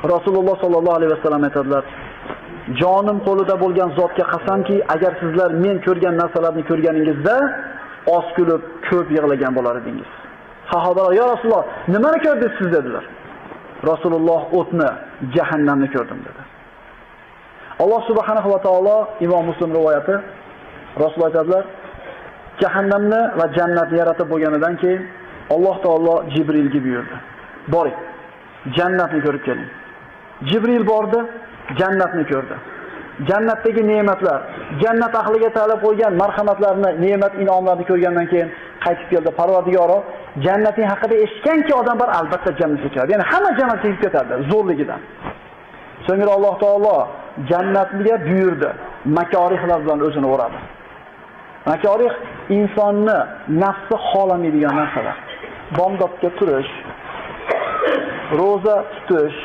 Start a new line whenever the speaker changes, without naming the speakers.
Rasululloh sollallohu alayhi vasallam aytadilar: "Jonim qo'lida bo'lgan zotga qasamki, agar sizlar men ko'rgan narsalarni ko'rganingizda oz kulib, ko'p yig'lagan bo'lar edingiz." Sahobalar: "Ya Rasululloh, nimani ko'rdingiz siz?" dedilar. Rasululloh: "O'tni, jahannamni ko'rdim" dedi. Alloh subhanahu va taolo, Imom Muslim rivoyati, Rasululloh aytadilar: "Jahannamni va jannatni yaratib bo'lganidan keyin Alloh taolo Jibrilga buyurdi: "Boring, jannatni ko'rib keling." Jibril bordi, jannatni ko'rdi. Jannatdagi ne'matlar, jannat ahliga talab qo'ygan marhamatlarni, ne'mat in'omlarni ko'rgandan keyin qaytib keldi. Parvardigoro, jannating haqida eshitganki odamlar albatta jannatga kiradi. Ya'ni hamma jannatga kirib ketadi zo'rligidan. So'ngra Alloh taolo jannatga buyurdi, makorihlar bilan o'zini o'radi. Makorih insonni nafsi xohlamaydigan narsalar. Bomdodga turish, roza tutish,